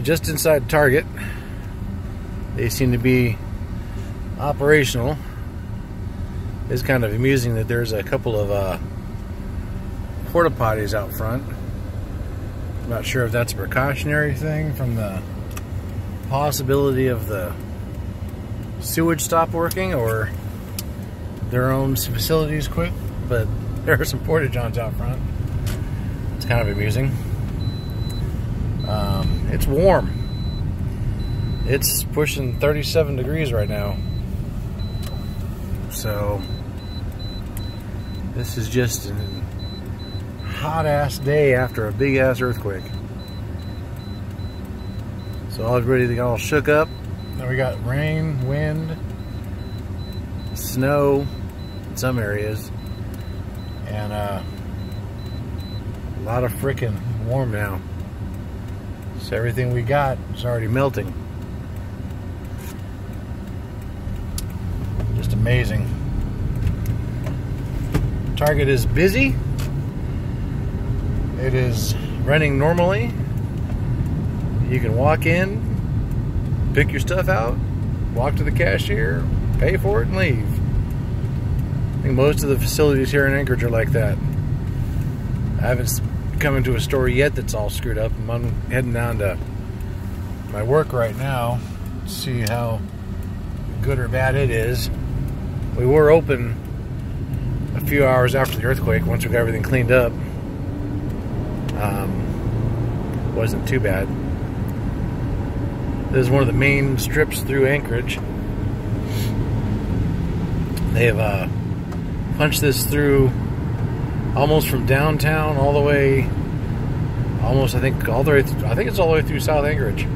Just inside Target. They seem to be operational. It's kind of amusing that there's a couple of porta potties out front. I'm not sure if that's a precautionary thing from the possibility of the sewage stop working or their own facilities quit, but there are some porta johns out front. It's kind of amusing. It's warm. It's pushing 37 degrees right now. So this is just a hot ass day after a big ass earthquake. So everybody got all shook up. Now we got rain, wind, snow in some areas, and a lot of frickin' warm now. So everything we got is already melting. Just amazing. Target is busy. It is running normally. You can walk in, pick your stuff out, walk to the cashier, pay for it, and leave. I think most of the facilities here in Anchorage are like that. I haven't come into a store yet that's all screwed up. I'm heading down to my work right now to see how good or bad it is. We were open a few hours after the earthquake once we got everything cleaned up. Wasn't too bad. This is one of the main strips through Anchorage. They have punched this through almost from downtown all the way, almost I think it's all the way through South Anchorage.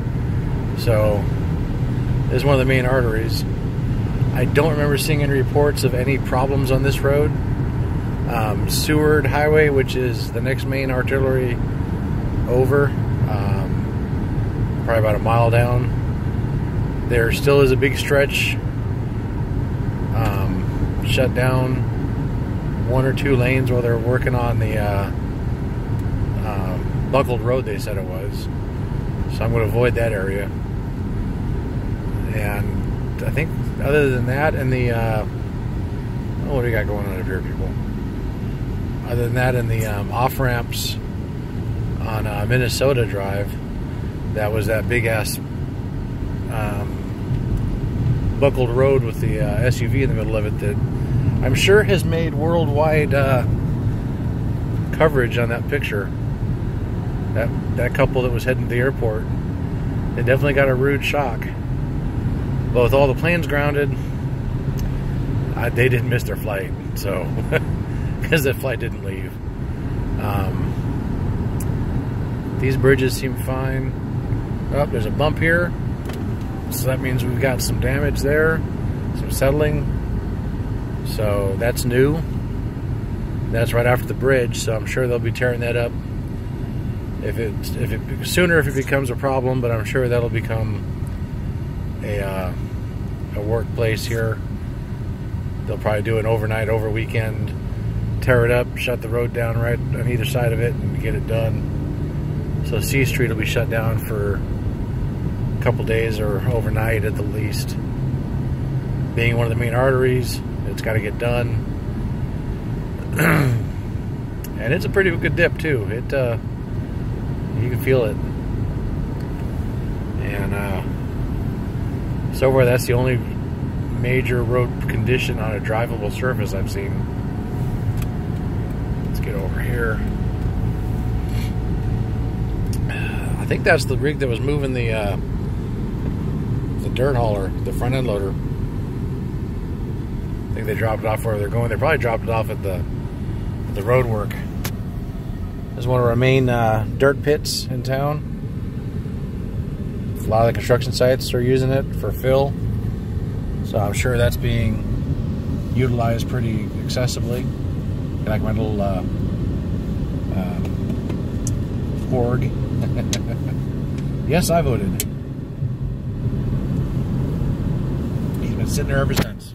So this is one of the main arteries. I don't remember seeing any reports of any problems on this road. Seward Highway, which is the next main artery over, probably about a mile down. There still is a big stretch shut down, one or two lanes while they're working on the buckled road they said it was. So I'm going to avoid that area. And I think other than that and the what do we got going on up here, people? Other than that and the off-ramps on Minnesota Drive, that was that big ass buckled road with the SUV in the middle of it that I'm sure has made worldwide coverage on that picture. That couple that was heading to the airport, they definitely got a rude shock. But with all the planes grounded, they didn't miss their flight, so because that flight didn't leave. These bridges seem fine. Oh, there's a bump here, so that means we've got some damage there, some settling. So that's new. That's right after the bridge, so I'm sure they'll be tearing that up. If it becomes a problem, but I'm sure that'll become a workplace here. They'll probably do an overnight, over weekend, tear it up, shut the road down right on either side of it, and get it done. So C Street will be shut down for a couple days or overnight at the least. Being one of the main arteries, it's got to get done. And it's a pretty good dip too. It you can feel it. And so far that's the only major road condition on a drivable surface I've seen. Let's get over here. I think that's the rig that was moving the dirt hauler, the front end loader. I think they dropped it off where they're going. They probably dropped it off at the road work. This is one of our main dirt pits in town. A lot of the construction sites are using it for fill, so I'm sure that's being utilized pretty accessibly. Like my little org. Yes, I voted. He's been sitting there ever since.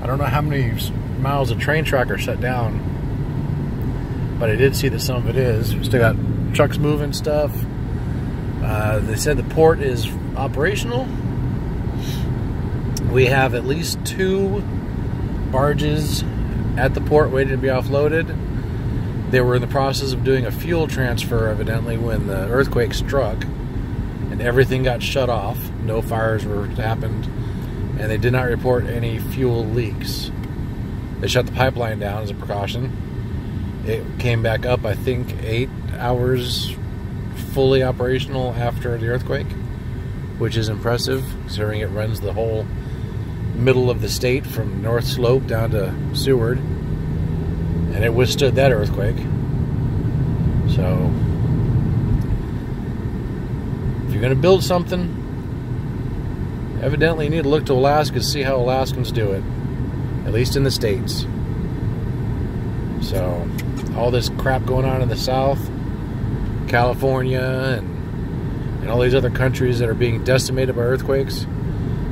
I don't know how many miles of train track are shut down. but I did see that some of it is. We still got trucks moving stuff. They said the port is operational. We have at least 2 barges at the port waiting to be offloaded. They were in the process of doing a fuel transfer, evidently, when the earthquake struck, and everything got shut off. No fires happened, and they did not report any fuel leaks. They shut the pipeline down as a precaution. It came back up, I think, 8 hours fully operational after the earthquake, which is impressive considering it runs the whole middle of the state from North Slope down to Seward, and it withstood that earthquake. So if you're going to build something, evidently you need to look to Alaska to see how Alaskans do it, at least in the States. So all this crap going on in the South, California, and all these other countries that are being decimated by earthquakes,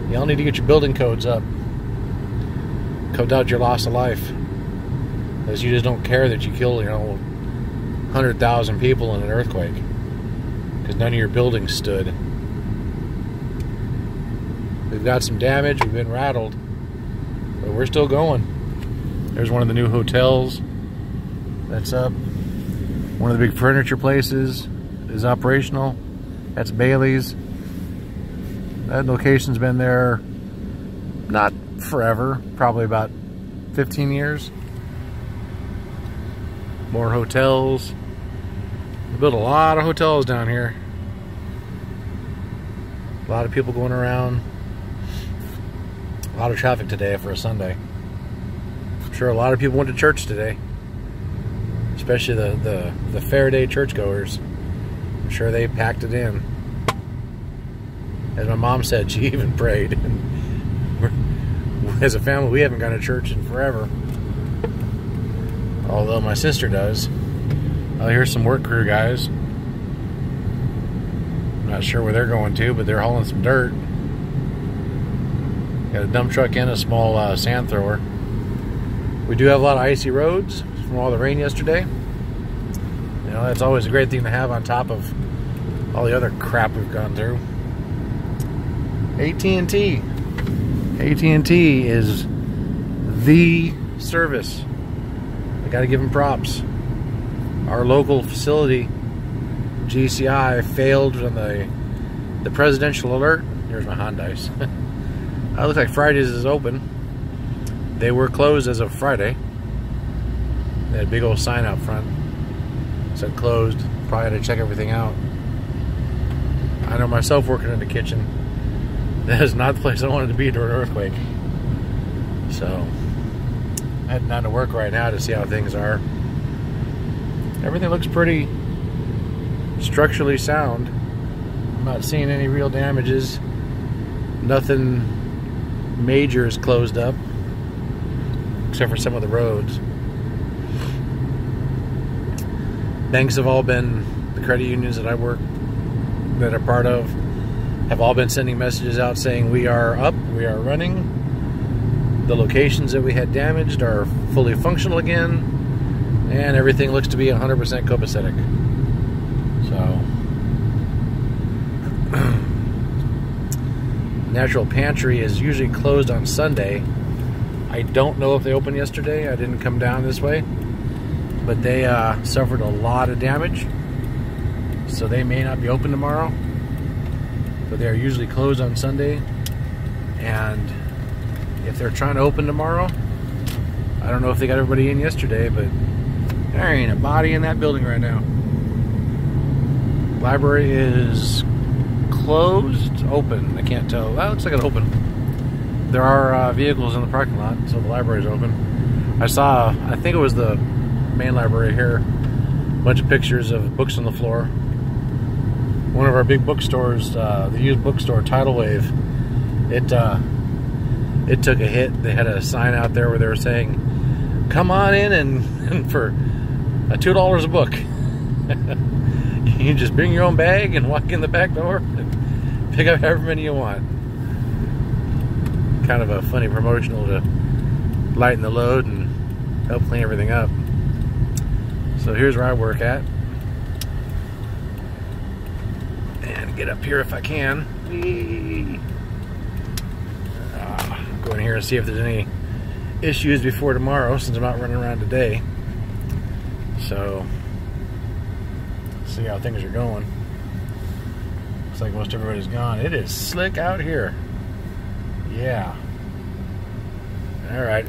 y'all need to get your building codes up. Code out your loss of life. Because you just don't care that you killed, 100,000 people in an earthquake. Because none of your buildings stood. We've got some damage, we've been rattled, but we're still going. There's one of the new hotels that's up. One of the big furniture places is operational. That's Bailey's. That location's been there not forever, probably about 15 years. More hotels. We built a lot of hotels down here. A lot of people going around. A lot of traffic today for a Sunday. I'm sure a lot of people went to church today. Especially the Faraday churchgoers. I'm sure they packed it in. As my mom said, she even prayed. As a family, we haven't gone to church in forever. Although my sister does. Oh, here's some work crew guys. I'm not sure where they're going to, but they're hauling some dirt. Got a dump truck and a small sand thrower. We do have a lot of icy roads from all the rain yesterday. That's always a great thing to have on top of all the other crap we've gone through. AT&T. AT&T is the service. I gotta give them props. Our local facility, GCI, failed on the presidential alert. Here's my Hondas. It looks like Fridays is open. They were closed as of Friday. They had a big old sign out front. Said closed. Probably had to check everything out. I know myself working in the kitchen. That is not the place I wanted to be during an earthquake. So, I'm heading down to work right now to see how things are. Everything looks pretty structurally sound. I'm not seeing any real damages. Nothing major is closed up, except for some of the roads. Banks have all been, the credit unions that I work, that are part of, have all been sending messages out saying we are up, we are running. The locations that we had damaged are fully functional again, and everything looks to be 100% copacetic. So, Natural Pantry is usually closed on Sunday. I don't know if they opened yesterday. I didn't come down this way. But they suffered a lot of damage, so they may not be open tomorrow. But they are usually closed on Sunday. And if they're trying to open tomorrow, I don't know if they got everybody in yesterday, but there ain't a body in that building right now. Library is closed, open. I can't tell. Well, it looks like it's open. There are vehicles in the parking lot, so the library is open. I saw, I think it was the main library here, a bunch of pictures of books on the floor. One of our big bookstores, the used bookstore, Tidal Wave, it took a hit. They had a sign out there where they were saying, "Come on in and for $2 a book, you can just bring your own bag and walk in the back door and pick up however many you want." Kind of a funny promotional to lighten the load and help clean everything up. So here's where I work at. And get up here if I can. Go in here and see if there's any issues before tomorrow, since I'm not running around today. So, see how things are going. Looks like most everybody's gone. It is slick out here. Yeah. All right.